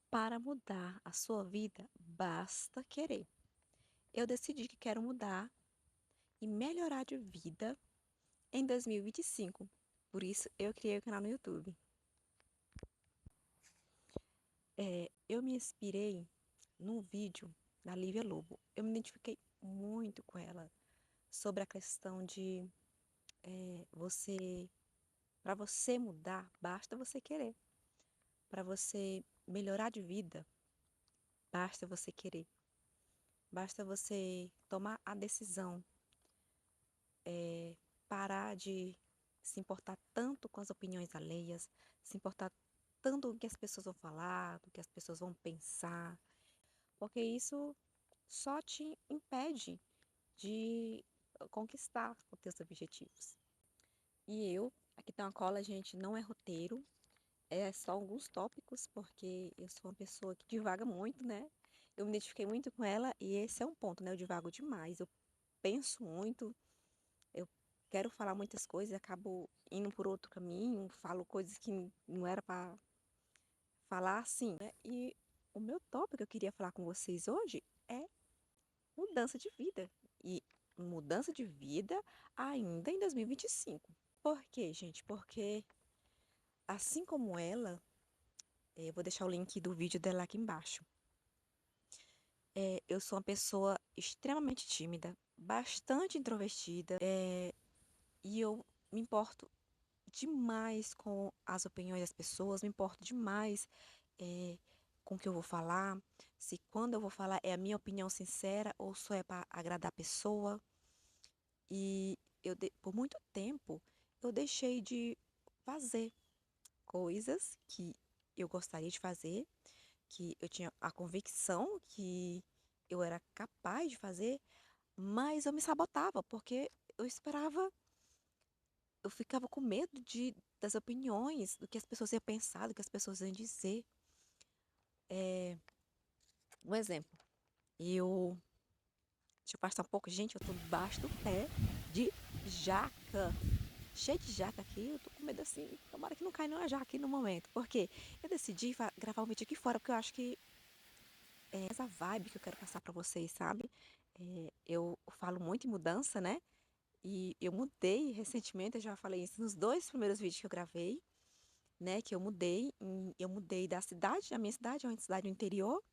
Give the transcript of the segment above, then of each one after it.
Para mudar a sua vida, basta querer. Eu decidi que quero mudar e melhorar de vida em 2025. Por isso, eu criei o canal no YouTube. Eu me inspirei num vídeo da Lívia Lobo. Eu me identifiquei muito com ela sobre a questão de você, para você mudar, basta você querer. Para você melhorar de vida, basta você querer. Basta você tomar a decisão, parar de se importar tanto com as opiniões alheias, se importar tanto com o que as pessoas vão falar, do que as pessoas vão pensar, porque isso só te impede de conquistar os teus objetivos. E eu, aqui tem uma cola, gente, não é roteiro, é só alguns tópicos, porque eu sou uma pessoa que divaga muito, né? Eu me identifiquei muito com ela e esse é um ponto, né? Eu divago demais, eu penso muito, eu quero falar muitas coisas e acabo indo por outro caminho, falo coisas que não era para falar assim, né? E o meu tópico que eu queria falar com vocês hoje é mudança de vida. E mudança de vida ainda em 2025. Por quê, gente? Porque assim como ela, eu vou deixar o link do vídeo dela aqui embaixo. Eu sou uma pessoa extremamente tímida, bastante introvertida, e eu me importo demais com as opiniões das pessoas, me importo demais com o que eu vou falar, se quando eu vou falar é a minha opinião sincera ou só é para agradar a pessoa. E por muito tempo eu deixei de fazer coisas que eu gostaria de fazer, que eu tinha a convicção que eu era capaz de fazer, mas eu me sabotava porque eu esperava, eu ficava com medo das opiniões, do que as pessoas iam pensar, do que as pessoas iam dizer. Um exemplo, eu. Deixa eu afastar um pouco. Gente, eu tô debaixo do pé de jaca. Cheio de jaca aqui, eu tô com medo assim. Tomara que não caia nenhuma jaca aqui no momento. Porque eu decidi gravar um vídeo aqui fora, porque eu acho que é essa vibe que eu quero passar pra vocês, sabe? Eu falo muito em mudança, né? E eu mudei recentemente, eu já falei isso nos dois primeiros vídeos que eu gravei, né? Que eu mudei. Eu mudei da cidade, a minha cidade é uma cidade do interior,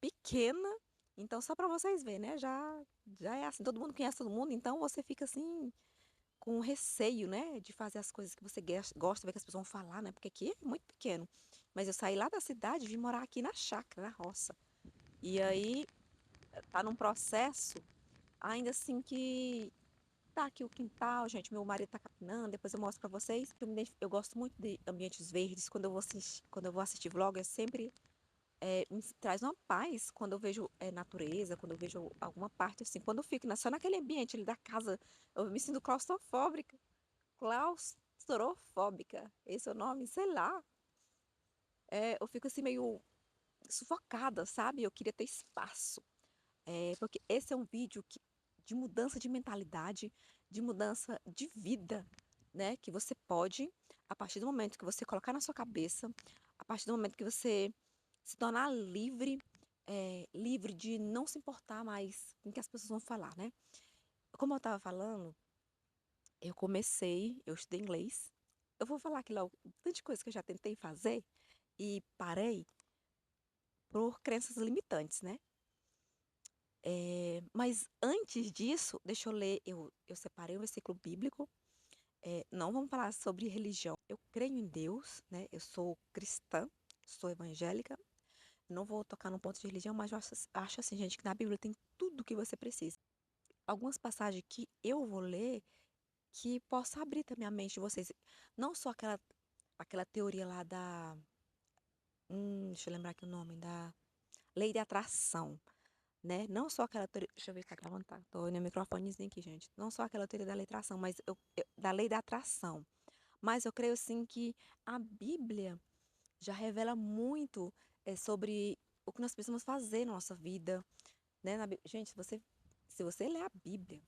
pequena. Então, só pra vocês verem, né? Já é assim, todo mundo conhece todo mundo, então você fica assim, com receio, né? De fazer as coisas que você gosta, ver que as pessoas vão falar, né? Porque aqui é muito pequeno. Mas eu saí lá da cidade e vim morar aqui na chácara, na roça. E aí, tá num processo, ainda assim que tá aqui o quintal, gente, meu marido tá capinando, depois eu mostro pra vocês. Eu gosto muito de ambientes verdes, quando eu vou assistir vlog, eu sempre me traz uma paz quando eu vejo natureza, quando eu vejo alguma parte assim. Quando eu fico só naquele ambiente ali da casa, eu me sinto claustrofóbica. Claustrofóbica. Esse é o nome, sei lá. Eu fico assim meio sufocada, sabe? Eu queria ter espaço. Porque esse é um vídeo de mudança de mentalidade, de mudança de vida, né? Que você pode, a partir do momento que você colocar na sua cabeça, a partir do momento que você se tornar livre, livre de não se importar mais com o que as pessoas vão falar, né? Como eu estava falando, eu estudei inglês. Eu vou falar aqui logo, tanta coisa que eu já tentei fazer e parei por crenças limitantes, né? Mas antes disso, deixa eu ler, eu separei um versículo bíblico. Não vamos falar sobre religião. Eu creio em Deus, né? Eu sou cristã, sou evangélica. Não vou tocar no ponto de religião, mas eu acho assim, gente, que na Bíblia tem tudo o que você precisa. Algumas passagens que eu vou ler que possa abrir também a mente de vocês. Não só aquela teoria lá da. Deixa eu lembrar aqui o nome, da lei de atração, né? Não só aquela teoria. Deixa eu ver se tá gravando, tá? Tô no microfonezinho aqui, gente. Não só aquela teoria da lei de atração, mas da lei da atração. Mas eu creio, assim, que a Bíblia já revela muito sobre o que nós precisamos fazer na nossa vida, né? Gente, se você ler a Bíblia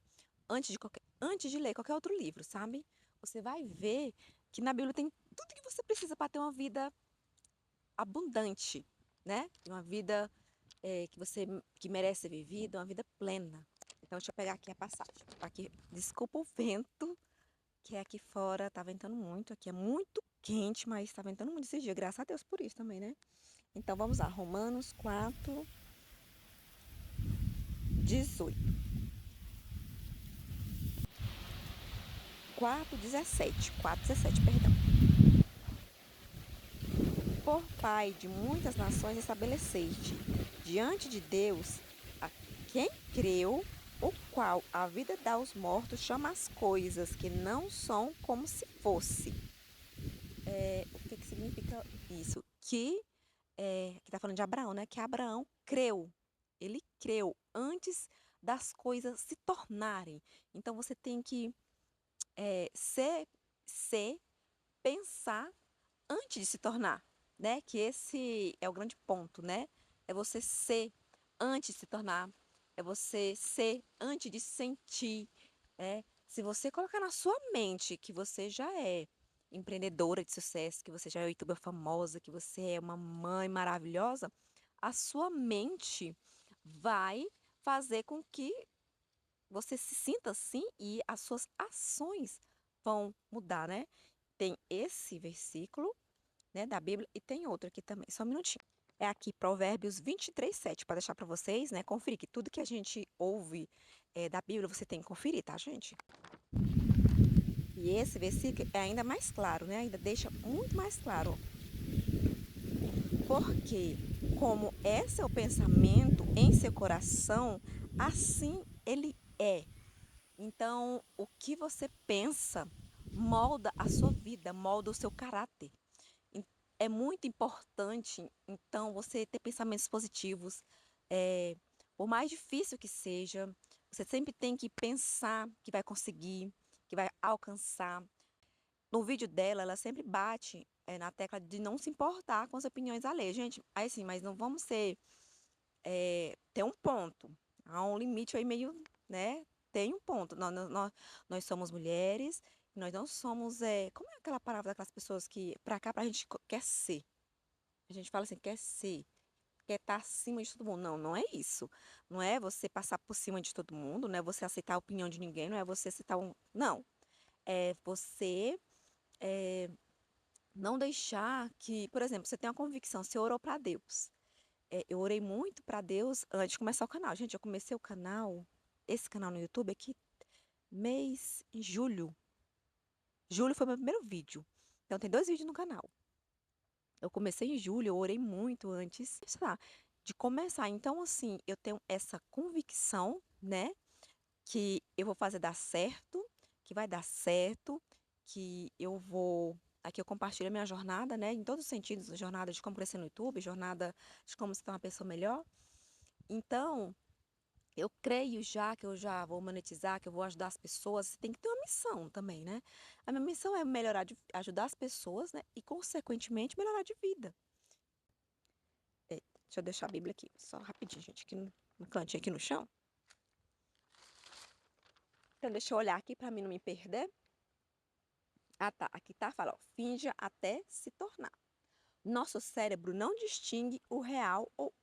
antes de ler qualquer outro livro, sabe? Você vai ver que na Bíblia tem tudo que você precisa para ter uma vida abundante, né? Uma vida que merece ser vivida, uma vida plena. Então, deixa eu pegar aqui a passagem. Aqui, desculpa o vento, que é aqui fora, tá ventando muito. Aqui é muito quente, mas tá ventando muito esse dia. Graças a Deus por isso também, né? Então, vamos lá. Romanos 4, 18. 4:17, perdão. Por pai de muitas nações estabeleceste diante de Deus a quem creu, o qual a vida dá aos mortos, chama as coisas que não são como se fosse. O que significa isso? Que está falando de Abraão, né? Que Abraão creu. Ele creu antes das coisas se tornarem. Então você tem que ser, pensar antes de se tornar, né? Que esse é o grande ponto, né? É você ser antes de se tornar, é você ser antes de sentir, né? Se você colocar na sua mente que você já é empreendedora de sucesso, que você já é youtuber famosa, que você é uma mãe maravilhosa, a sua mente vai fazer com que você se sinta assim e as suas ações vão mudar, né? Tem esse versículo, né, da Bíblia, e tem outro aqui também, só um minutinho. É aqui Provérbios 23:7, para deixar para vocês, né, conferir que tudo que a gente ouve da Bíblia, você tem que conferir, tá, gente? E esse versículo é ainda mais claro, né, ainda deixa muito mais claro. Porque como esse é o pensamento em seu coração, assim ele é. Então, o que você pensa molda a sua vida, molda o seu caráter. É muito importante, então, você ter pensamentos positivos. É, por mais difícil que seja, você sempre tem que pensar que vai conseguir, que vai alcançar. No vídeo dela, ela sempre bate na tecla de não se importar com as opiniões alheias. Gente, aí sim, mas não vamos tem um ponto. Há um limite aí meio, né? Tem um ponto. Nós somos mulheres, nós não somos. Como é aquela palavra daquelas pessoas que pra cá, pra gente quer ser? A gente fala assim, quer ser, quer estar acima de todo mundo. Não, não é isso. Não é você passar por cima de todo mundo, não é você aceitar a opinião de ninguém, não é você aceitar um. Não. É você não deixar que, por exemplo, você tem uma convicção, você orou para Deus. Eu orei muito para Deus antes de começar o canal. Gente, eu comecei o canal, esse canal no YouTube aqui, em julho. Julho foi meu primeiro vídeo. Então tem 2 vídeos no canal. Eu comecei em julho, eu orei muito antes, sei lá, de começar. Então, assim, eu tenho essa convicção, né, que eu vou fazer dar certo, que vai dar certo, que eu vou. Aqui eu compartilho a minha jornada, né, em todos os sentidos, jornada de como crescer no YouTube, jornada de como se tornar uma pessoa melhor. Então, eu creio já que eu já vou monetizar, que eu vou ajudar as pessoas. Você tem que ter uma missão também, né? A minha missão é ajudar as pessoas, né? E, consequentemente, melhorar de vida. Deixa eu deixar a Bíblia aqui, só rapidinho, gente, aqui no cantinho aqui no chão. Então, deixa eu olhar aqui para mim não me perder. Ah, tá. Aqui tá, fala, ó, finja até se tornar. Nosso cérebro não distingue o real ou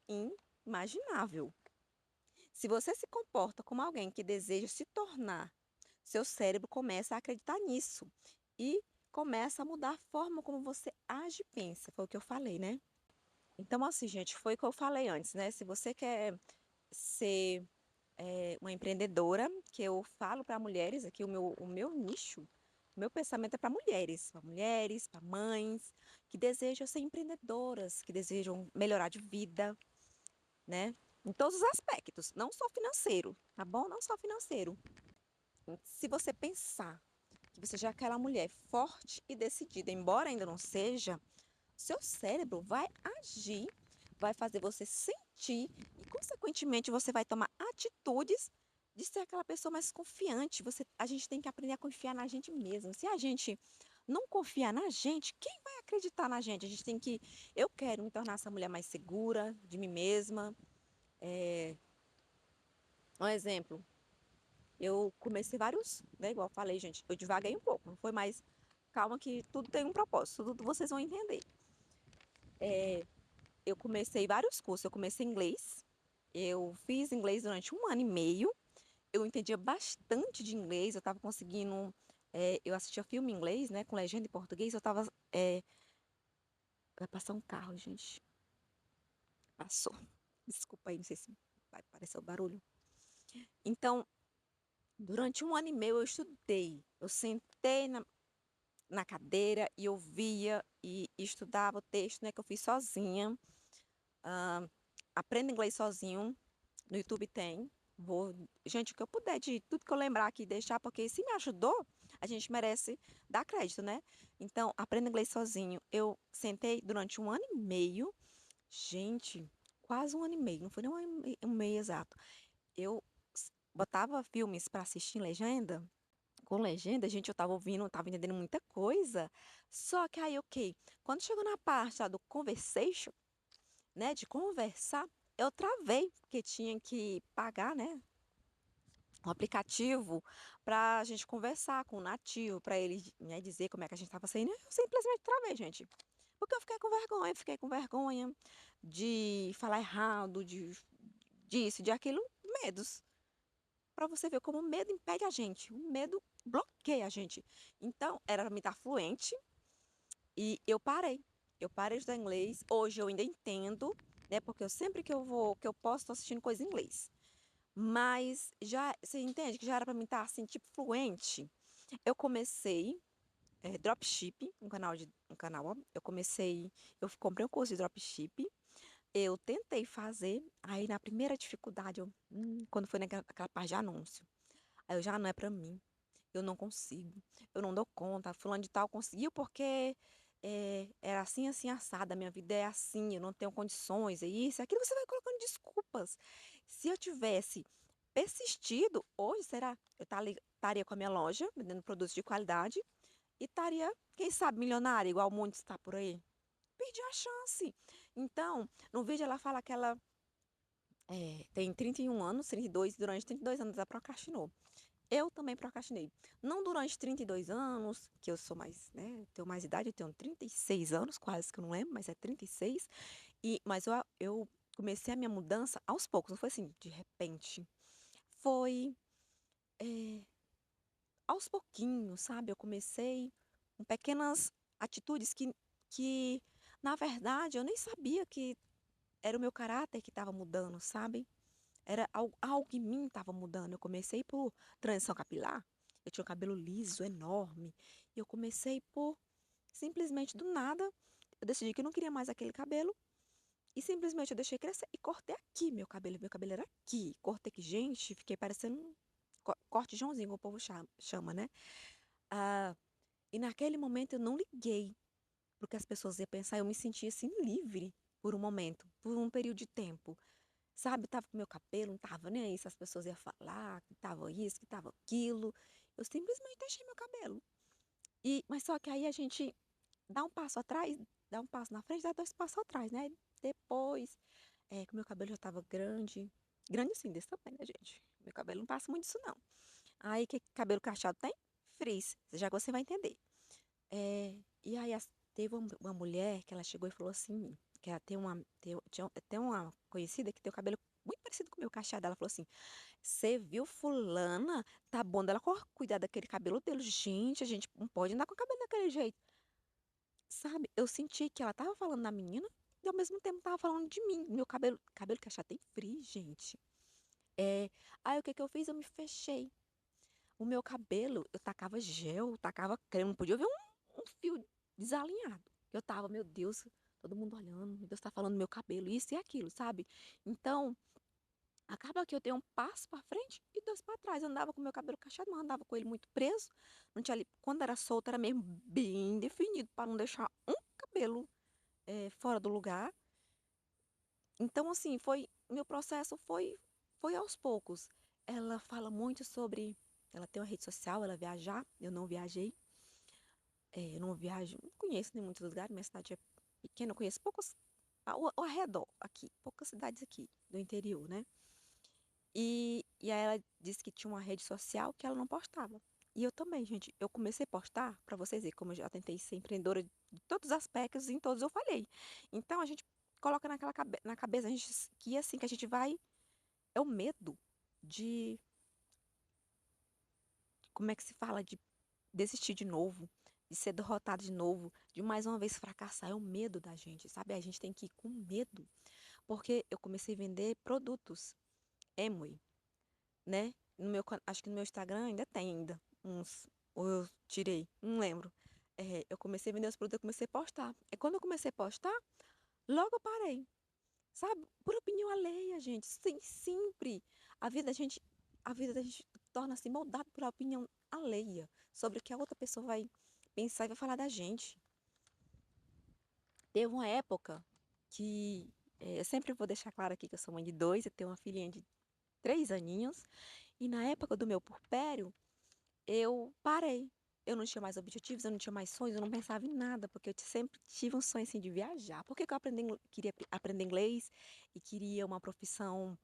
imaginável. Se você se comporta como alguém que deseja se tornar, seu cérebro começa a acreditar nisso e começa a mudar a forma como você age e pensa. Foi o que eu falei, né? Então, assim, gente, foi o que eu falei antes, né? Se você quer ser uma empreendedora, que eu falo para mulheres, aqui o meu nicho, o meu pensamento é para mulheres, para mães, que desejam ser empreendedoras, que desejam melhorar de vida, né? Em todos os aspectos, não só financeiro, tá bom? Não só financeiro. Se você pensar que você já é aquela mulher forte e decidida, embora ainda não seja, seu cérebro vai agir, vai fazer você sentir e, consequentemente, você vai tomar atitudes de ser aquela pessoa mais confiante. A gente tem que aprender a confiar na gente mesmo. Se a gente não confiar na gente, quem vai acreditar na gente? A gente tem que. Eu quero me tornar essa mulher mais segura de mim mesma. Um exemplo, eu comecei vários, né? Igual eu falei, gente, eu devaguei um pouco, não foi mais. Calma que tudo tem um propósito, tudo vocês vão entender. eu comecei vários cursos. Eu comecei inglês. Eu fiz inglês durante 1 ano e meio. Eu entendia bastante de inglês. Eu estava conseguindo. Eu assistia filme em inglês, né? Com legenda em português. Eu estava. Vai passar um carro, gente. Passou. Desculpa aí, não sei se vai aparecer o barulho. Então, durante 1 ano e meio eu estudei. Eu sentei na cadeira e eu via e estudava o texto, né? Que eu fiz sozinha. Ah, aprenda inglês sozinho. No YouTube tem. Vou, gente, o que eu puder de tudo que eu lembrar aqui, deixar, porque se me ajudou, a gente merece dar crédito, né? Então, aprenda inglês sozinho. Eu sentei durante 1 ano e meio, gente, quase 1 ano e meio, não foi nem um meio exato. Eu botava filmes para assistir em legenda. Com legenda, gente, eu tava ouvindo, eu tava entendendo muita coisa. Só que aí, ok, quando chegou na parte lá do conversation, né, de conversar, eu travei, porque tinha que pagar, né, um aplicativo para a gente conversar com o nativo, para ele, né, dizer como é que a gente estava saindo. Eu simplesmente travei, gente. Porque eu fiquei com vergonha de falar errado, de disso, de aquilo, medos. Para você ver como o medo impede a gente, o medo bloqueia a gente. Então, era para mim estar fluente e eu parei. Eu parei de estudar inglês. Hoje eu ainda entendo, né? Porque eu sempre que eu vou, que eu posso, tô assistindo coisa em inglês. Mas já, você entende que já era para mim estar assim, tipo, fluente. Eu comecei dropship, um canal, ó. Eu comprei um curso de dropship. Eu tentei fazer, aí na primeira dificuldade, quando foi naquela parte de anúncio, aí eu já não é para mim. Eu não consigo, eu não dou conta. Fulano de tal conseguiu porque era assim, assim, assada. A minha vida é assim, eu não tenho condições, é isso, é aquilo. Você vai colocando desculpas. Se eu tivesse persistido, hoje, será? Eu estaria com a minha loja, vendendo produtos de qualidade, e estaria, quem sabe, milionária, igual muitos está por aí. Perdi a chance. Então, no vídeo ela fala que ela tem 31 anos, 32, durante 32 anos ela procrastinou. Eu também procrastinei. Não durante 32 anos, que eu sou mais, né? Tenho mais idade, eu tenho 36 anos, quase que eu não lembro, mas é 36. Mas eu comecei a minha mudança aos poucos, não foi assim, de repente. Foi aos pouquinhos, sabe? Eu comecei com pequenas atitudes que, na verdade, eu nem sabia que era o meu caráter que estava mudando, sabe? Era algo em mim estava mudando. Eu comecei por transição capilar. Eu tinha um cabelo liso, enorme. E eu comecei por, simplesmente do nada, eu decidi que eu não queria mais aquele cabelo. E simplesmente eu deixei crescer e cortei aqui meu cabelo. Meu cabelo era aqui. Cortei aqui, gente, fiquei parecendo um corte Joãozinho, como o povo chama, né? Ah, e naquele momento eu não liguei porque as pessoas iam pensar. Eu me sentia assim livre por um momento, por um período de tempo. Sabe, tava com meu cabelo, não tava nem aí se as pessoas iam falar que tava isso, que tava aquilo. Eu simplesmente deixei meu cabelo. Mas só que aí a gente dá um passo atrás, dá um passo na frente, dá dois passos atrás, né? Depois, que o meu cabelo já tava grande. Grande assim, desse tamanho, né, gente? Meu cabelo não passa muito disso, não. Aí, que cabelo cacheado tem? Frizz. Já que você vai entender. E aí teve uma mulher que ela chegou e falou assim, que ela tem uma conhecida que tem o cabelo muito parecido com o meu cacheado. Ela falou assim: você viu fulana? Tá bom dela cuidar daquele cabelo dele. Gente, a gente não pode andar com o cabelo daquele jeito. Sabe? Eu senti que ela tava falando da menina e ao mesmo tempo tava falando de mim. Meu cabelo cacheado tem frizz, gente. É, aí o que que eu fiz? Eu me fechei. O meu cabelo, eu tacava gel, tacava creme, não podia ver um fio desalinhado. Eu tava, meu Deus, todo mundo olhando, meu Deus, tá falando do meu cabelo, isso e aquilo, sabe? Então, acaba que eu tenho um passo pra frente e dois pra trás. Eu andava com meu cabelo cacheado, mas andava com ele muito preso. Não tinha ali, quando era solto, era mesmo bem definido, para não deixar um cabelo fora do lugar. Então, assim, meu processo foi aos poucos. Ela fala muito sobre, ela tem uma rede social, ela viajar, eu não viajei. Eu não viajo, não conheço nem muitos lugares, minha cidade é pequena, eu conheço poucos ao arredor aqui, poucas cidades aqui do interior, né? E aí ela disse que tinha uma rede social que ela não postava. E eu também, gente, eu comecei a postar, para vocês verem como eu já tentei ser empreendedora de todos os aspectos, em todos eu falhei. Então a gente coloca na cabeça a gente que assim que a gente vai é o medo de como é que se fala de desistir de novo, de ser derrotado de novo, de mais uma vez fracassar, é o medo da gente, sabe? A gente tem que ir com medo, porque eu comecei a vender produtos Amway, né? Acho que no meu Instagram ainda tem ainda uns, ou eu tirei, não lembro. Eu comecei a vender os produtos, eu comecei a postar. E quando eu comecei a postar, logo eu parei, sabe? Por opinião alheia, gente. Sempre. A vida da gente, a vida da gente torna-se moldada por opinião alheia sobre o que a outra pessoa vai pensar e vai falar da gente. Teve uma época que eu sempre vou deixar claro aqui que eu sou mãe de dois, eu tenho uma filhinha de 3 aninhos, e na época do meu puerpério, eu parei. Eu não tinha mais objetivos, eu não tinha mais sonhos, eu não pensava em nada, porque eu sempre tive um sonho assim de viajar. Por que que eu queria aprender inglês e queria uma profissão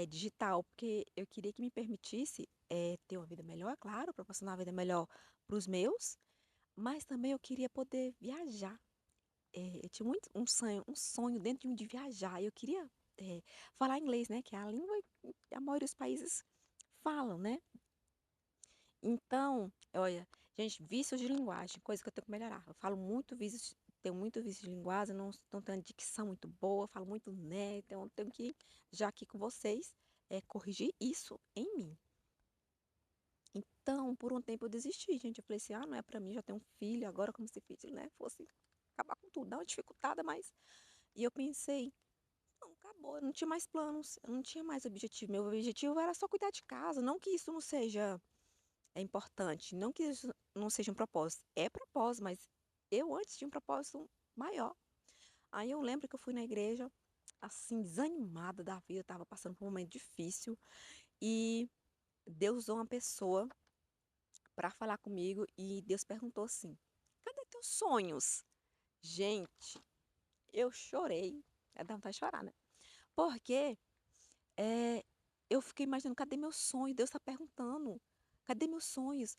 digital? Porque eu queria que me permitisse ter uma vida melhor, é claro, proporcionar uma vida melhor para os meus, mas também eu queria poder viajar. Eu tinha muito um sonho dentro de mim de viajar. Eu queria falar inglês, né? Que é a língua que a maioria dos países falam, né? Então, olha, gente, vícios de linguagem, coisa que eu tenho que melhorar. Eu falo muito vícios, tenho muito vício de linguagem, não tenho dicção muito boa, falo muito né, então eu tenho que, já aqui com vocês, corrigir isso em mim. Então, por um tempo eu desisti, gente. Eu falei assim, não é pra mim, já tenho um filho, agora como se filho, né, fosse acabar com tudo, dar uma dificultada, mas... E eu pensei, não, acabou, eu não tinha mais planos, eu não tinha mais objetivo. Meu objetivo era só cuidar de casa, não que isso não seja importante. Não que isso não seja um propósito. É propósito, mas eu antes tinha um propósito maior. Aí eu lembro que eu fui na igreja, assim, desanimada da vida, eu tava passando por um momento difícil. E Deus usou uma pessoa para falar comigo e Deus perguntou assim: cadê teus sonhos? Gente, eu chorei. Dá vontade de chorar, né? Porque é, eu fiquei imaginando, cadê meu sonho? Deus está perguntando, cadê meus sonhos?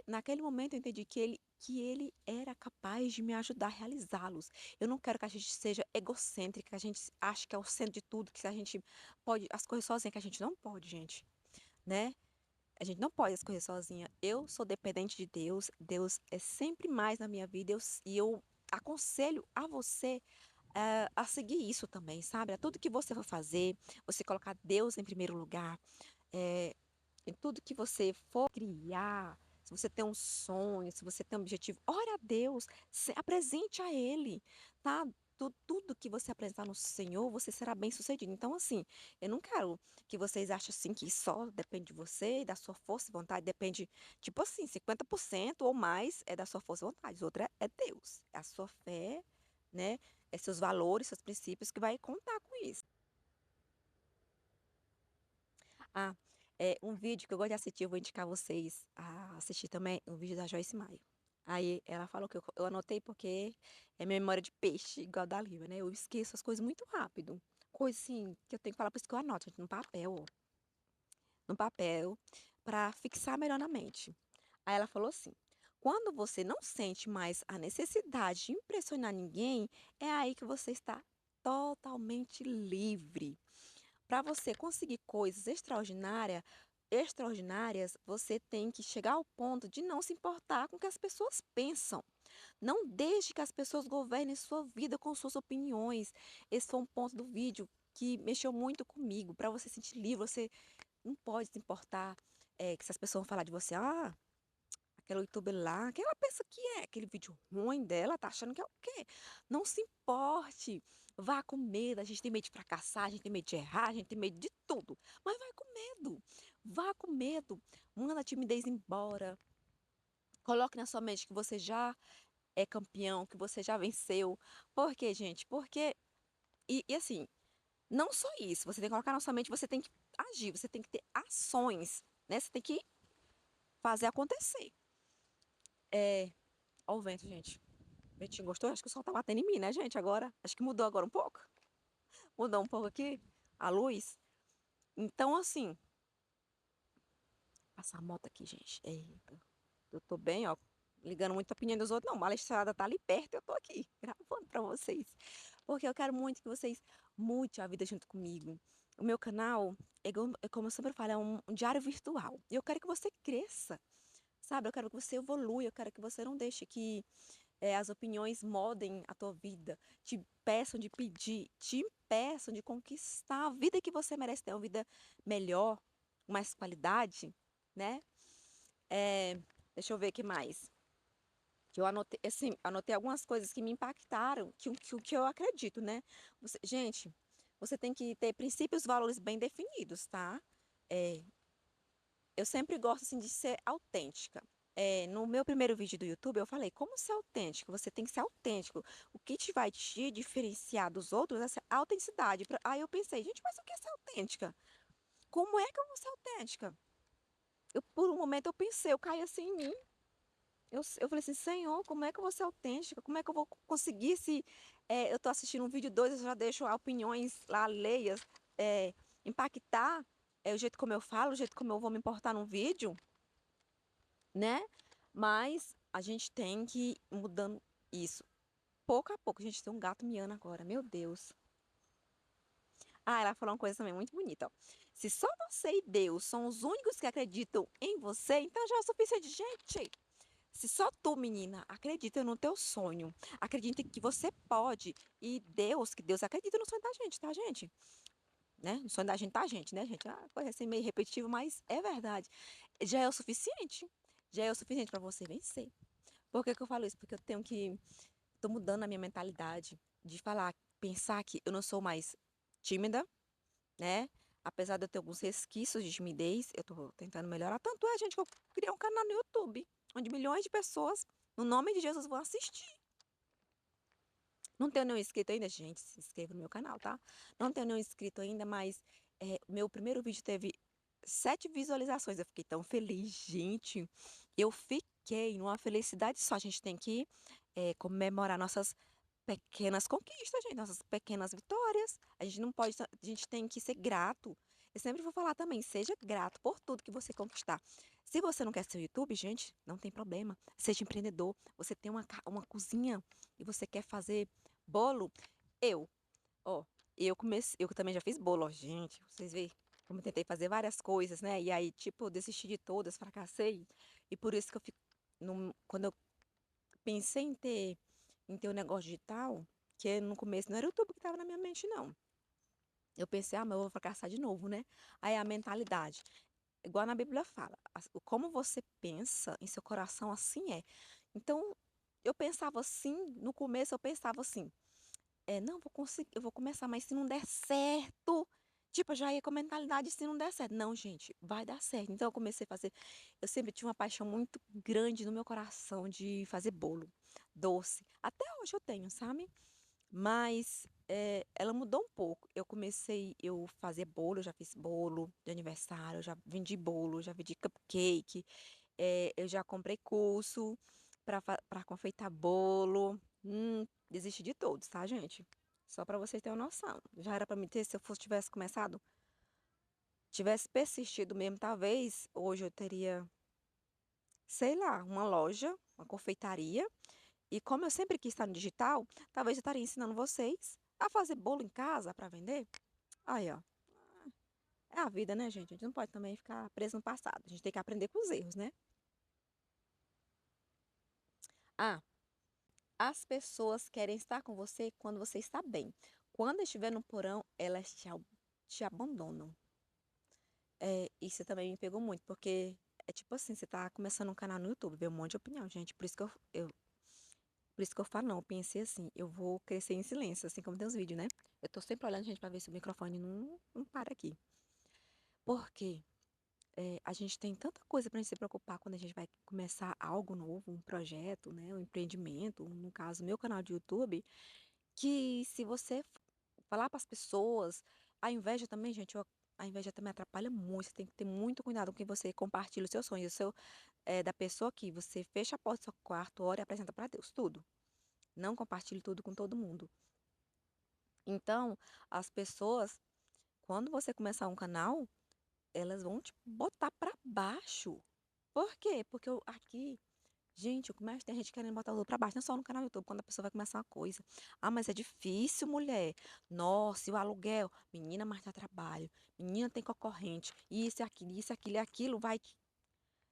Naquele momento eu entendi que ele era capaz de me ajudar a realizá-los. Eu não quero que a gente seja egocêntrica, que a gente ache que é o centro de tudo, que a gente pode as coisas sozinha, que a gente não pode, gente, né? A gente não pode as coisas sozinha. Eu sou dependente de Deus. Deus é sempre mais na minha vida. E eu aconselho a você a seguir isso também, sabe? A tudo que você for fazer, você colocar Deus em primeiro lugar. É, em tudo que você for criar, se você tem um sonho, se você tem um objetivo, ore a Deus, apresente a Ele, tá? Tudo que você apresentar no Senhor, você será bem sucedido. Então, assim, eu não quero que vocês achem assim que só depende de você e da sua força e vontade, depende, tipo assim, 50% ou mais é da sua força e vontade, o outro é Deus, é a sua fé, né? É seus valores, seus princípios que vai contar com isso. Ah, um vídeo que eu gosto de assistir, eu vou indicar vocês a assistir também, um vídeo da Joyce Maia. Aí ela falou que eu anotei porque é memória de peixe, igual a da Lívia, né? Eu esqueço as coisas muito rápido. Coisa assim que eu tenho que falar, por isso que eu anoto, gente, no papel, ó. No papel, para fixar melhor na mente. Aí ela falou assim: quando você não sente mais a necessidade de impressionar ninguém, é aí que você está totalmente livre. Para você conseguir coisas extraordinárias, você tem que chegar ao ponto de não se importar com o que as pessoas pensam. Não deixe que as pessoas governem sua vida com suas opiniões. Esse foi um ponto do vídeo que mexeu muito comigo. Para você se sentir livre, você não pode se importar que se as pessoas vão falar de você, aquela youtuber lá, que ela pensa que é aquele vídeo ruim dela, tá achando que é o quê? Não se importe. Vá com medo. A gente tem medo de fracassar, a gente tem medo de errar, a gente tem medo de tudo. Mas vai com medo. Vá com medo. Manda a timidez embora. Coloque na sua mente que você já é campeão, que você já venceu. Por quê, gente? Porque, e assim, não só isso. Você tem que colocar na sua mente, você tem que agir, você tem que ter ações, né? Você tem que fazer acontecer. Ó o vento, gente. Betinho gostou? Acho que o sol tá batendo em mim, né, gente? Agora, acho que mudou agora um pouco. Mudou um pouco aqui a luz. Então, assim, passar a moto aqui, gente. Eita, eu tô bem, ó, ligando muito a opinião dos outros. Não, a estrada tá ali perto, eu tô aqui, gravando pra vocês. porque eu quero muito que vocês mudem a vida junto comigo. O meu canal, como eu sempre falo, é um diário virtual. E eu quero que você cresça, sabe? Eu quero que você evolua, eu quero que você não deixe que as opiniões moldem a tua vida, te peçam de pedir, te impeçam de conquistar a vida que você merece ter, uma vida melhor, com mais qualidade, né? É, deixa eu ver o que mais. Que eu anotei, assim, anotei algumas coisas que me impactaram, que eu acredito, né? Gente, você tem que ter princípios e valores bem definidos, tá? É, eu sempre gosto, assim, de ser autêntica. No meu primeiro vídeo do YouTube, eu falei, como ser autêntico? Você tem que ser autêntico. O que te vai te diferenciar dos outros é essa autenticidade. Aí eu pensei, gente, mas o que é ser autêntica? Como é que eu vou ser autêntica? Por um momento eu pensei, eu caí assim em mim. Eu falei assim, Senhor, como é que eu vou ser autêntica? Como é que eu vou conseguir se eu tô assistindo um vídeo dois, eu já deixo opiniões lá alheias impactar o jeito como eu falo, o jeito como eu vou me importar num vídeo, né? Mas a gente tem que ir mudando isso. Pouco a pouco, a gente tem um gato miando agora, meu Deus. Ah, ela falou uma coisa também muito bonita, ó. Se só você e Deus são os únicos que acreditam em você, então já é o suficiente, gente. Se só tu, menina, acredita no teu sonho, acredita que você pode, e Deus, que Deus acredita no sonho da gente, tá, gente? Né? No sonho da gente tá, gente, né, gente? Ah, pode ser meio repetitivo, mas é verdade. Já é o suficiente. Já é o suficiente para você vencer. Por que que eu falo isso? Porque eu tenho que. Tô mudando a minha mentalidade de falar, pensar que eu não sou mais tímida, né? Apesar de eu ter alguns resquícios de timidez, eu tô tentando melhorar. Tanto é, gente, que eu criei um canal no YouTube, onde milhões de pessoas, no nome de Jesus, vão assistir. Não tenho nenhum inscrito ainda, gente, se inscreva no meu canal, tá? Não tenho nenhum inscrito ainda, mas meu primeiro vídeo teve 7 visualizações. Eu fiquei tão feliz, gente. Eu fiquei numa felicidade só. A gente tem que comemorar nossas pequenas conquistas, gente, nossas pequenas vitórias. A gente não pode, a gente tem que ser grato. Eu sempre vou falar também, seja grato por tudo que você conquistar. Se você não quer ser YouTube, gente, não tem problema. Seja empreendedor. Você tem uma cozinha e você quer fazer bolo. Eu, ó, eu comecei, eu também já fiz bolo, ó, gente. Vocês veem como eu tentei fazer várias coisas, né? E aí, tipo, eu desisti de todas, fracassei. E por isso que eu fico, quando eu pensei em ter um negócio digital, que no começo não era o YouTube que estava na minha mente, não. Eu pensei, mas eu vou fracassar de novo, né? Aí a mentalidade, igual na Bíblia fala, como você pensa em seu coração, assim é. Então, eu pensava assim, no começo eu pensava assim, não, vou conseguir, eu vou começar, mas se não der certo, tipo, eu já ia com a mentalidade, se não der certo. Não, gente, vai dar certo. Então, eu comecei a fazer, eu sempre tive uma paixão muito grande no meu coração de fazer bolo, doce. Até hoje eu tenho, sabe? Mas ela mudou um pouco. Eu fazer bolo, eu já fiz bolo de aniversário, eu já vendi cupcake, eu já comprei curso para confeitar bolo. Desisti de todos, tá, gente? Só para vocês terem uma noção. Já era para me ter, se eu fosse tivesse começado, tivesse persistido mesmo, talvez hoje eu teria, sei lá, uma loja, uma confeitaria. E como eu sempre quis estar no digital, talvez eu estaria ensinando vocês a fazer bolo em casa para vender. Aí, ó. É a vida, né, gente? A gente não pode também ficar preso no passado. A gente tem que aprender com os erros, né? Ah, as pessoas querem estar com você quando você está bem. Quando estiver no porão, elas te abandonam. Isso também me pegou muito, porque é tipo assim, você tá começando um canal no YouTube, vê um monte de opinião, gente. Por isso que eu falo, não, eu pensei assim, eu vou crescer em silêncio, assim como tem os vídeos, né? Eu tô sempre olhando, gente, pra ver se o microfone não para aqui. Por quê? A gente tem tanta coisa pra gente se preocupar quando a gente vai começar algo novo, um projeto, né? Um empreendimento, no caso, meu canal de YouTube, que se você falar para as pessoas, a inveja também, gente, a inveja também atrapalha muito. Você tem que ter muito cuidado com quem você compartilha os seus sonhos, da pessoa que você fecha a porta do seu quarto, ora e apresenta para Deus, tudo. Não compartilhe tudo com todo mundo. Então, as pessoas, quando você começar um canal, elas vão te botar para baixo. Por quê? Porque aqui Gente, eu começo, tem gente querendo botar tudo pra baixo, não é só no canal do YouTube, quando a pessoa vai começar uma coisa. Ah, mas é difícil, mulher. Nossa, e o aluguel? Menina, mas dá trabalho. Menina, tem concorrente. Isso, aquilo e aquilo vai,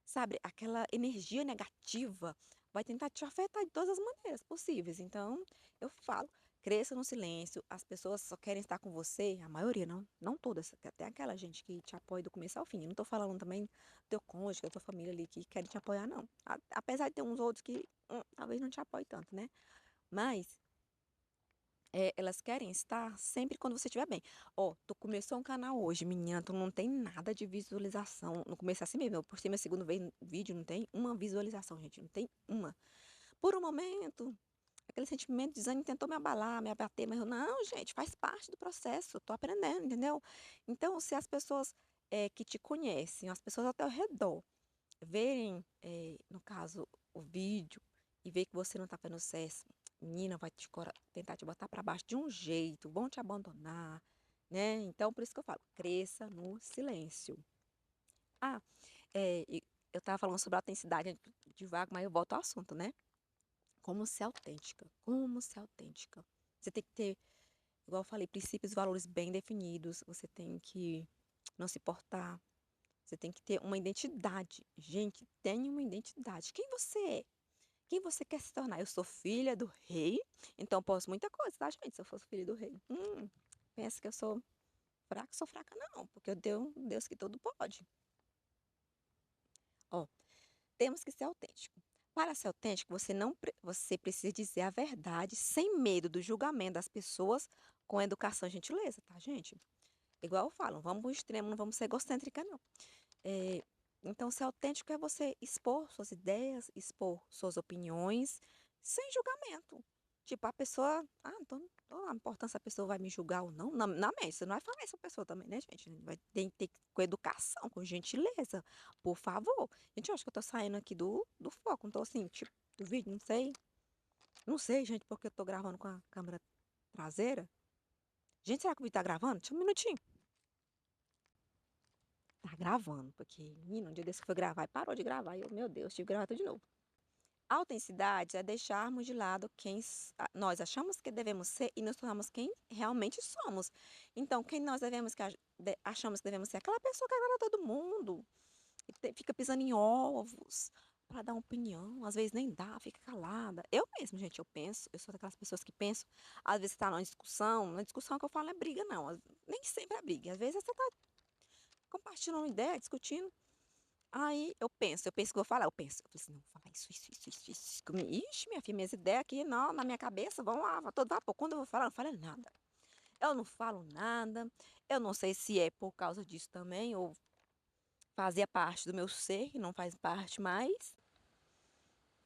sabe, aquela energia negativa vai tentar te afetar de todas as maneiras possíveis. Então, eu falo, cresça no silêncio. As pessoas só querem estar com você, a maioria, não todas. Tem aquela gente que te apoia do começo ao fim. Eu não tô falando também do teu cônjuge, da tua família ali que querem te apoiar, não. Apesar de ter uns outros que talvez não te apoiem tanto, né? Mas elas querem estar sempre quando você estiver bem. Ó, tu começou um canal hoje, menina, tu não tem nada de visualização. No começo é assim mesmo, eu postei meu segundo vídeo, não tem uma visualização, gente, não tem uma. Por um momento, aquele sentimento de desânimo tentou me abalar, me abater, mas eu, não, gente, faz parte do processo, eu tô aprendendo, entendeu? Então, se as pessoas que te conhecem, as pessoas ao teu redor, verem, no caso, o vídeo e ver que você não tá fazendo sucesso, menina vai tentar te botar para baixo de um jeito, vão te abandonar, né? Então, por isso que eu falo, cresça no silêncio. Ah, e eu tava falando sobre a autenticidade devagar, mas eu volto ao assunto, né? Como ser autêntica? Como ser autêntica? Você tem que ter, igual eu falei, princípios e valores bem definidos. Você tem que não se portar. Você tem que ter uma identidade. Gente, tenha uma identidade. Quem você é? Quem você quer se tornar? Eu sou filha do rei, então eu posso muita coisa, tá, gente? Se eu fosse filha do rei. Pensa que eu sou fraca não, porque eu tenho um Deus que todo pode. Ó, temos que ser autêntico. Para ser autêntico, você precisa dizer a verdade sem medo do julgamento das pessoas, com educação e gentileza, tá, gente? Igual eu falo, vamos pro extremo, não vamos ser egocêntrica, não. Eh, então, ser autêntico é você expor suas ideias, expor suas opiniões, sem julgamento. Tipo, a pessoa, então, não importa se a pessoa vai me julgar ou não, na mente, você não vai falar isso pra pessoa também, né, gente? Vai ter que com educação, com gentileza, por favor. Gente, eu acho que eu tô saindo aqui do foco, não tô assim, tipo, do vídeo, não sei. Não sei, gente, porque eu tô gravando com a câmera traseira. Gente, será que o vídeo tá gravando? Deixa um minutinho. Tá gravando, porque, menino, um dia desse que foi gravar e parou de gravar. E eu, meu Deus, tive que gravar tudo de novo. Autenticidade é deixarmos de lado quem nós achamos que devemos ser e nos tornarmos quem realmente somos. Então, quem nós achamos que devemos ser? Aquela pessoa que agrada a todo mundo, e fica pisando em ovos para dar uma opinião, às vezes nem dá, fica calada. Eu mesmo, gente, eu penso, eu sou daquelas pessoas que penso, às vezes está numa discussão, na discussão que eu falo não é briga, não. Nem sempre é briga. Às vezes você está compartilhando uma ideia, discutindo. Aí eu penso que vou falar, eu falei assim, não, vou falar isso. Ixi, minha filha, minhas ideias aqui não, na minha cabeça, vão lá, vai todo vapor. Quando eu vou falar, eu não falo nada. Eu não falo nada. Eu não sei se é por causa disso também, ou fazia parte do meu ser, e não faz parte mais.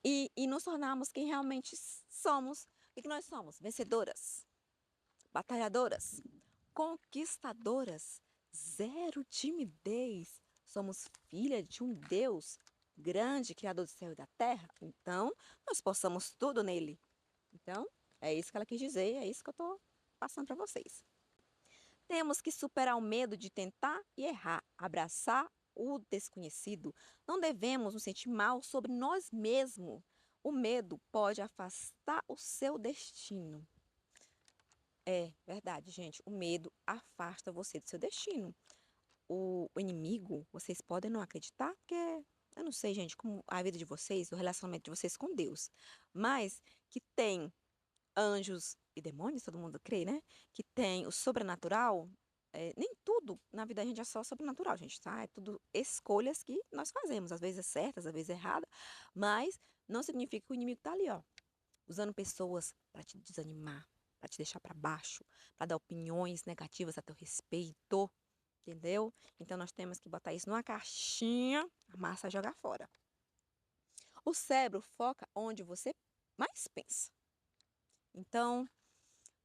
E nos tornarmos quem realmente somos. O que nós somos? Vencedoras, batalhadoras, conquistadoras, zero timidez. Somos filha de um Deus grande, Criador do céu e da terra. Então, nós possamos tudo nele. Então, é isso que ela quis dizer, é isso que eu estou passando para vocês. Temos que superar o medo de tentar e errar, abraçar o desconhecido. Não devemos nos sentir mal sobre nós mesmos. O medo pode afastar o seu destino. É verdade, gente. O medo afasta você do seu destino. O inimigo, vocês podem não acreditar, porque eu não sei, gente, como a vida de vocês, o relacionamento de vocês com Deus, mas que tem anjos e demônios, todo mundo crê, né? Que tem o sobrenatural. Nem tudo na vida da gente é só sobrenatural, gente, tá? É tudo escolhas que nós fazemos, às vezes é certas, às vezes é errada, mas não significa que o inimigo tá ali, ó, usando pessoas para te desanimar, para te deixar para baixo, para dar opiniões negativas a teu respeito, entendeu? Então nós temos que botar isso numa caixinha, amassar e jogar fora. O cérebro foca onde você mais pensa. Então,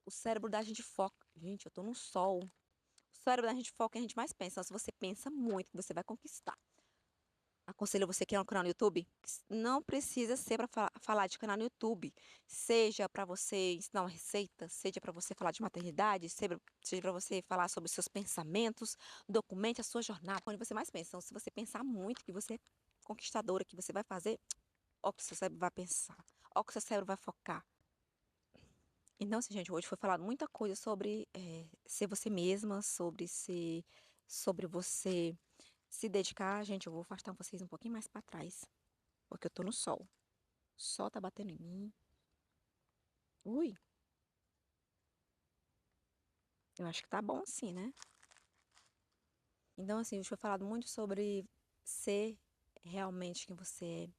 o cérebro da gente foca. Gente, eu tô no sol. O cérebro da gente foca e a gente mais pensa. Então, se você pensa muito, você vai conquistar. Aconselho você que é um canal no YouTube. Não precisa ser para falar de canal no YouTube. Seja para você ensinar uma receita, seja para você falar de maternidade, seja para você falar sobre seus pensamentos. Documente a sua jornada, onde você mais pensa. Então, se você pensar muito que você é conquistadora, que você vai fazer, Olha o que seu cérebro vai pensar. Olha o que seu cérebro vai focar. Então, assim, gente, hoje foi falado muita coisa sobre ser você mesma, sobre você se dedicar. Gente, eu vou afastar vocês um pouquinho mais pra trás, porque eu tô no sol. O sol tá batendo em mim. Ui, eu acho que tá bom assim, né? Então, assim, hoje foi falado muito sobre ser realmente quem você é.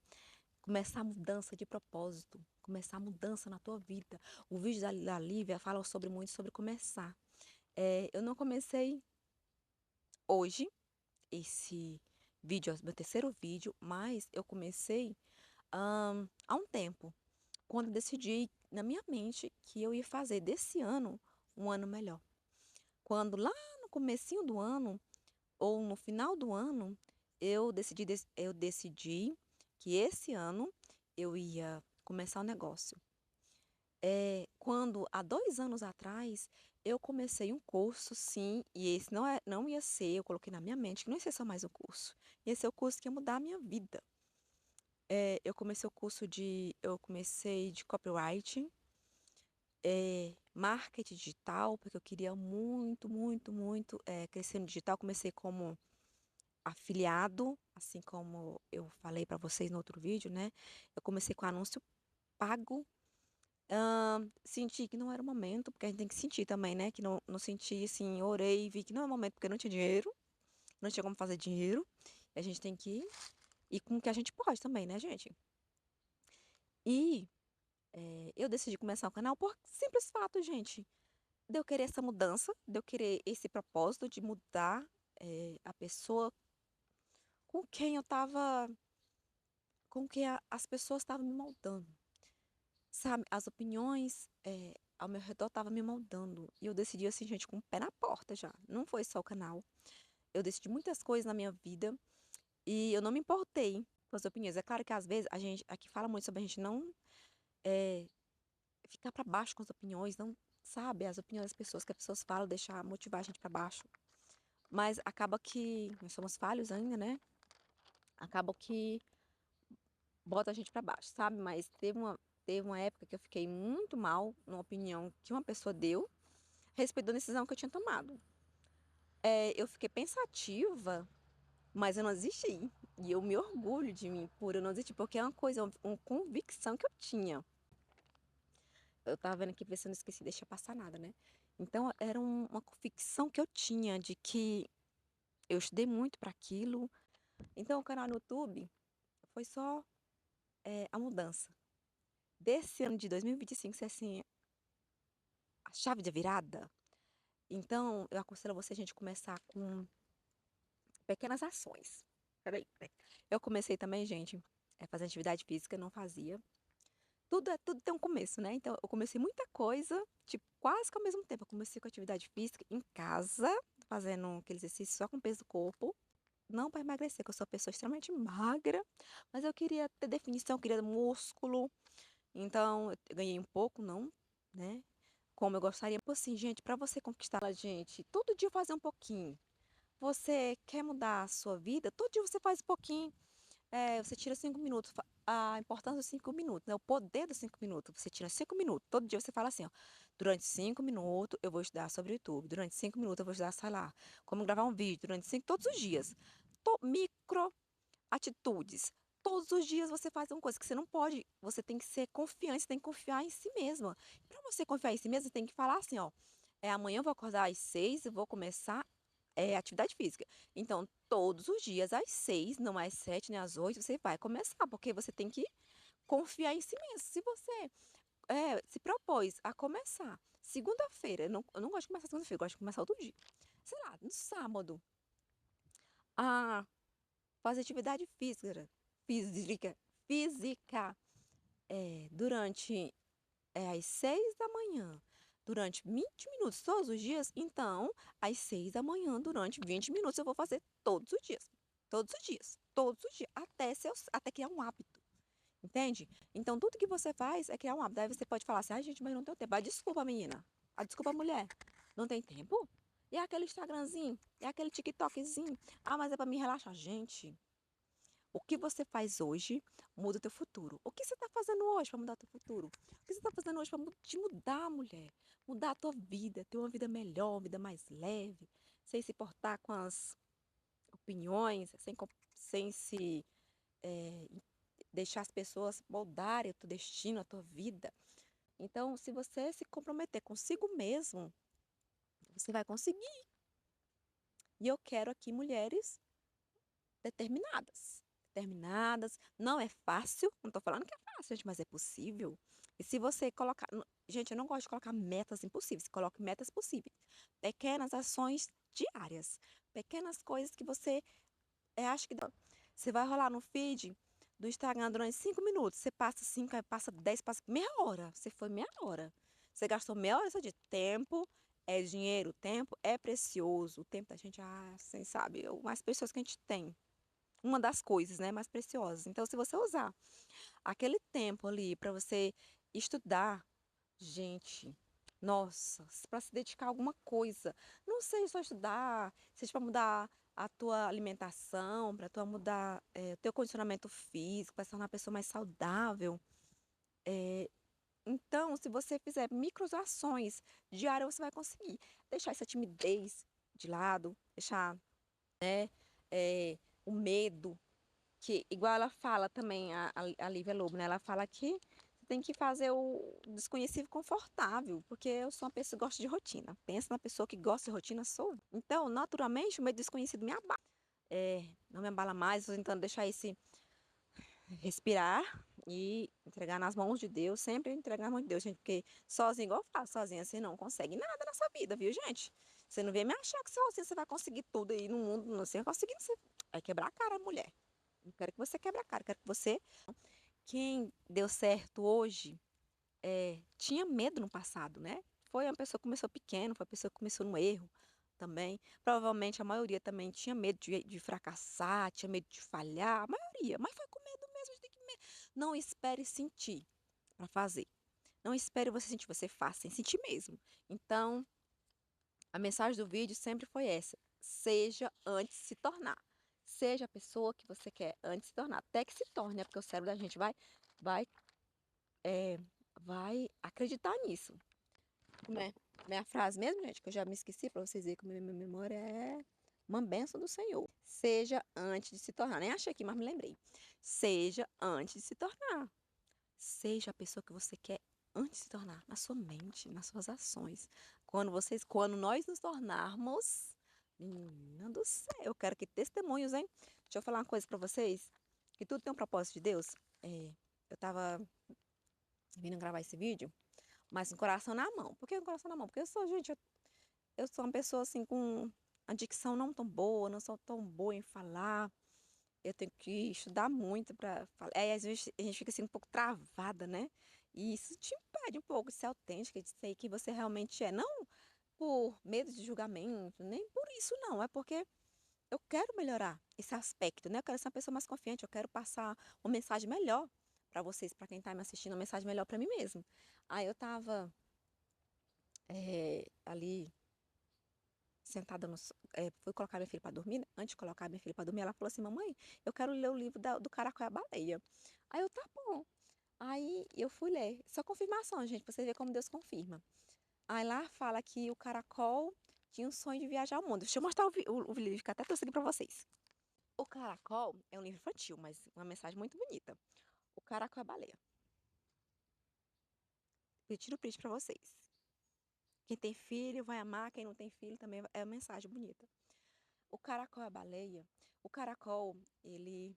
Começar a mudança de propósito. Começar a mudança na tua vida. O vídeo da Lívia fala muito sobre começar. Eu não comecei hoje esse vídeo, é o meu terceiro vídeo, mas eu comecei há um tempo, quando decidi na minha mente que eu ia fazer desse ano um ano melhor. Quando lá no comecinho do ano, ou no final do ano, eu decidi que esse ano eu ia começar um negócio. Quando há 2 anos atrás eu comecei um curso, sim, e esse não ia ser, eu coloquei na minha mente que não ia ser só mais um curso, ia ser o curso que ia mudar a minha vida. Eu comecei de copywriting, marketing digital, porque eu queria muito, muito, muito crescer no digital. Comecei como afiliado, assim como eu falei para vocês no outro vídeo, né? Eu comecei com anúncio pago. Senti que não era o momento, porque a gente tem que sentir também, né? Que não senti, assim, orei e vi que não é o momento, porque não tinha dinheiro, não tinha como fazer dinheiro. E a gente tem que ir com o que a gente pode também, né, gente? E eu decidi começar o canal por simples fato, gente, de eu querer essa mudança, de eu querer esse propósito de mudar a pessoa com quem eu tava, com quem as pessoas estavam me moldando. Sabe, as opiniões ao meu redor estavam me moldando. E eu decidi assim, gente, com o pé na porta já. Não foi só o canal. Eu decidi muitas coisas na minha vida e eu não me importei com as opiniões. É claro que às vezes a gente aqui fala muito sobre a gente não ficar pra baixo com as opiniões, não, sabe, as opiniões das pessoas que as pessoas falam, deixar motivar a gente pra baixo. Mas acaba que nós somos falhos ainda, né? Acaba que bota a gente pra baixo, sabe? Mas teve uma época que eu fiquei muito mal numa opinião que uma pessoa deu a respeito da decisão que eu tinha tomado. Eu fiquei pensativa, mas eu não desisti. E eu me orgulho de mim por eu não desistir, porque é uma coisa, uma convicção que eu tinha. Eu tava vendo aqui, ver se eu não esqueci, deixa passar nada, né? Então, era uma convicção que eu tinha de que eu estudei muito para aquilo. Então, o canal no YouTube foi só a mudança. Desse ano de 2025 ser assim, a chave de virada. Então, eu aconselho você a gente começar com pequenas ações. Peraí. Eu comecei também, gente, fazer atividade física, não fazia. Tudo tem um começo, né? Então, eu comecei muita coisa, tipo, quase que ao mesmo tempo. Eu comecei com atividade física em casa, fazendo aquele exercício só com o peso do corpo. Não para emagrecer, que eu sou uma pessoa extremamente magra, mas eu queria ter definição, eu queria músculo. Então, eu ganhei um pouco, não, né? Como eu gostaria. Tipo assim, gente, para você conquistar a gente, todo dia fazer um pouquinho. Você quer mudar a sua vida? Todo dia você faz um pouquinho. Você tira 5 minutos. A importância dos 5 minutos, né? O poder dos 5 minutos. Você tira 5 minutos. Todo dia você fala assim, ó. Durante 5 minutos eu vou estudar sobre o YouTube. Durante 5 minutos eu vou estudar, sei lá, como gravar um vídeo. Durante todos os dias. Micro atitudes. Todos os dias você faz uma coisa que você não pode. Você tem que ser confiante, você tem que confiar em si mesma. Para você confiar em si mesma, você tem que falar assim, ó. Amanhã eu vou acordar às 6 e vou começar atividade física. Então, todos os dias, às 6, não às 7, nem às 8, você vai começar, porque você tem que confiar em si mesmo. Se você se propôs a começar segunda-feira, eu não gosto de começar segunda-feira, eu gosto de começar outro dia. Sei lá, no sábado, a fazer atividade física, física, durante às 6 da manhã, durante 20 minutos todos os dias, então, às 6 da manhã, durante 20 minutos, eu vou fazer todos os dias. Todos os dias. Todos os dias. Até criar um hábito. Entende? Então, tudo que você faz é criar um hábito. Aí você pode falar assim, ai, gente, mas não tenho tempo. Ah, desculpa, menina. Ah, desculpa, mulher. Não tem tempo? E aquele Instagramzinho? E aquele TikTokzinho? Ah, mas é pra me relaxar. Gente, O que você faz hoje muda o teu futuro. O que você está fazendo hoje para mudar o teu futuro? O que você está fazendo hoje para te mudar, mulher? Mudar a tua vida, ter uma vida melhor, uma vida mais leve, sem se importar com as opiniões, sem se deixar as pessoas moldarem o teu destino, a tua vida. Então, se você se comprometer consigo mesmo, você vai conseguir. E eu quero aqui mulheres determinadas. Determinadas. Não é fácil, não estou falando que é fácil, gente, mas é possível. E se você colocar. Gente, eu não gosto de colocar metas impossíveis. Coloque metas possíveis. Pequenas ações diárias. Pequenas coisas que você acha que. Você vai rolar no feed do Instagram durante 5 minutos. Você passa 5, aí passa 10, passa meia hora. Você foi meia hora. Você gastou meia hora só de tempo. É dinheiro, o tempo é precioso. O tempo da gente, você sabe, é o mais precioso que a gente tem. Uma das coisas, né, mais preciosas. Então, se você usar aquele tempo ali para você estudar, gente, nossa, para se dedicar a alguma coisa, não seja só estudar, seja para mudar a tua alimentação, para tu mudar o teu condicionamento físico, para se tornar uma pessoa mais saudável. Então, se você fizer microações diárias, você vai conseguir deixar essa timidez de lado, deixar eh, o medo, que igual ela fala também, a Lívia Lobo, né? Ela fala que você tem que fazer o desconhecido confortável, porque eu sou uma pessoa que gosta de rotina. Pensa na pessoa que gosta de rotina, sou eu. Então, naturalmente, o medo desconhecido me abala. Não me abala mais, estou tentando deixar esse respirar e entregar nas mãos de Deus, sempre entregar nas mãos de Deus, gente, porque sozinho, igual eu faço, sozinha você não consegue nada nessa vida, viu, gente? Você não vem me achar que sozinha você vai conseguir tudo aí no mundo, não sei, conseguir, você vai quebrar a cara, mulher. Não quero que você quebre a cara, quero que você. Quem deu certo hoje tinha medo no passado, né? Foi uma pessoa que começou pequeno, foi uma pessoa que começou no erro também. Provavelmente a maioria também tinha medo de fracassar, tinha medo de falhar, a maioria, mas foi com medo mesmo de ter que. Não espere sentir para fazer. Não espere você sentir, você faça sem sentir mesmo. Então, a mensagem do vídeo sempre foi essa: seja antes de se tornar. Seja a pessoa que você quer antes de se tornar. Até que se torne, né? Porque o cérebro da gente vai, é, vai acreditar nisso. Como é? Minha frase mesmo, gente, que eu já me esqueci, para vocês verem que minha memória é uma bênção do Senhor. Seja antes de se tornar. Nem achei aqui, mas me lembrei. Seja antes de se tornar. Seja a pessoa que você quer antes de se tornar, na sua mente, nas suas ações. Quando nós nos tornarmos, menina do céu, eu quero que testemunhos, hein? Deixa eu falar uma coisa para vocês, que tudo tem um propósito de Deus. Eu tava vindo gravar esse vídeo, mas com o coração na mão. Por que com o coração na mão? Porque eu sou uma pessoa assim com a dicção não tão boa, não sou tão boa em falar. Eu tenho que estudar muito para falar. Às vezes a gente fica assim um pouco travada, né? E isso te impede um pouco de ser autêntica, de ser quem você realmente é. Não por medo de julgamento, nem por isso não. É porque eu quero melhorar esse aspecto, né? Eu quero ser uma pessoa mais confiante, eu quero passar uma mensagem melhor para vocês, para quem está me assistindo, uma mensagem melhor para mim mesmo. Aí eu tava ali sentada fui colocar minha filha para dormir, né? Antes de colocar minha filha para dormir, ela falou assim: mamãe, eu quero ler o livro do Caracol e a Baleia. Aí eu, tá bom. Aí eu fui ler. Só confirmação, gente, pra você ver como Deus confirma. Aí lá fala que o caracol tinha um sonho de viajar ao mundo. Deixa eu mostrar o livro que até trouxe aqui pra vocês. O Caracol é um livro infantil, mas uma mensagem muito bonita. O Caracol e a Baleia. Eu tiro o print pra vocês. Quem tem filho vai amar, quem não tem filho também é uma mensagem bonita. O caracol e a baleia. O caracol, ele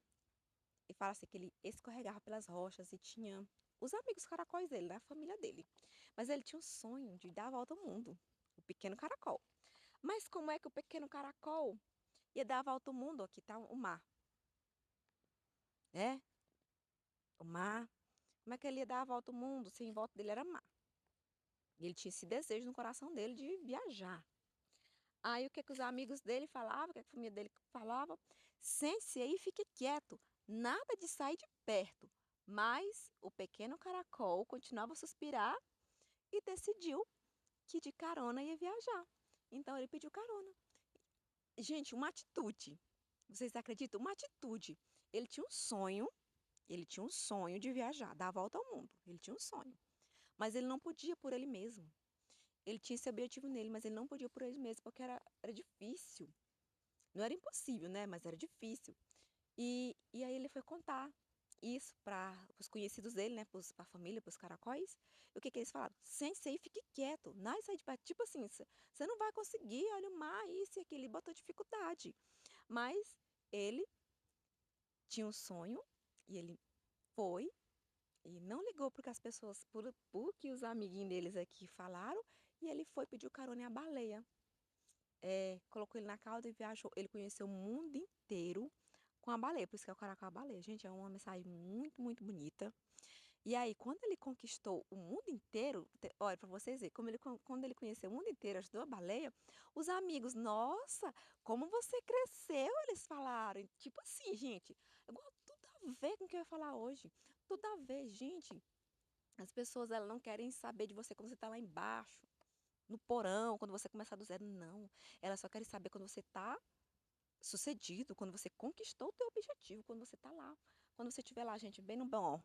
fala assim que ele escorregava pelas rochas e tinha os amigos caracóis dele, da família dele. Mas ele tinha um sonho de dar a volta ao mundo, o pequeno caracol. Mas como é que o pequeno caracol ia dar a volta ao mundo? Aqui tá o mar, né? O mar. Como é que ele ia dar a volta ao mundo se em volta dele era mar? E ele tinha esse desejo no coração dele de viajar. Aí o que que os amigos dele falavam, o que que a família dele falava? Sente-se aí e fique quieto, nada de sair de perto. Mas o pequeno caracol continuava a suspirar e decidiu que de carona ia viajar. Então ele pediu carona. Gente, uma atitude. Vocês acreditam? Uma atitude. Ele tinha um sonho, ele tinha um sonho de viajar, dar a volta ao mundo. Ele tinha um sonho, mas ele não podia por ele mesmo. Ele tinha esse objetivo nele, mas ele não podia por ele mesmo, porque era difícil. Não era impossível, né? Mas era difícil. E aí ele foi contar isso para os conhecidos dele, né? Para a família, para os caracóis. E o que que eles falaram? Sensei, fique quieto. Não sai de perto. Tipo assim, você não vai conseguir, olha o mar, isso e aquilo. Ele botou dificuldade. Mas ele tinha um sonho e ele foi e não ligou porque as pessoas, por que os amiguinhos deles aqui falaram. E ele foi pedir carona em a baleia. Colocou ele na cauda e viajou. Ele conheceu o mundo inteiro com a baleia, por isso que é o Caracol Baleia. Gente, é uma mensagem muito, muito bonita. E aí, quando ele conquistou o mundo inteiro, olha, para vocês verem, quando ele conheceu o mundo inteiro, ajudou a baleia, os amigos, nossa, como você cresceu, eles falaram. Tipo assim, gente, igual tudo a ver com o que eu ia falar hoje. Tudo a ver, gente. As pessoas, elas não querem saber de você quando você está lá embaixo, no porão, quando você começar do zero, não. Elas só querem saber quando você está sucedido, quando você conquistou o teu objetivo, quando você tá lá. Quando você estiver lá, gente, bem no bom,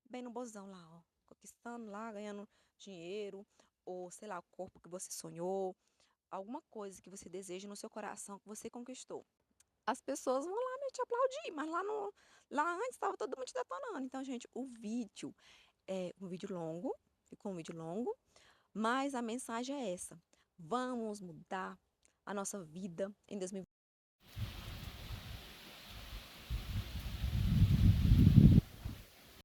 bem no bozão lá, ó, conquistando lá, ganhando dinheiro, ou sei lá, o corpo que você sonhou, alguma coisa que você deseja no seu coração que você conquistou. As pessoas vão lá me te aplaudir, mas lá no lá antes estava todo mundo te detonando. Então, gente, o vídeo é um vídeo longo, ficou um vídeo longo, mas a mensagem é essa: vamos mudar a nossa vida em 2020.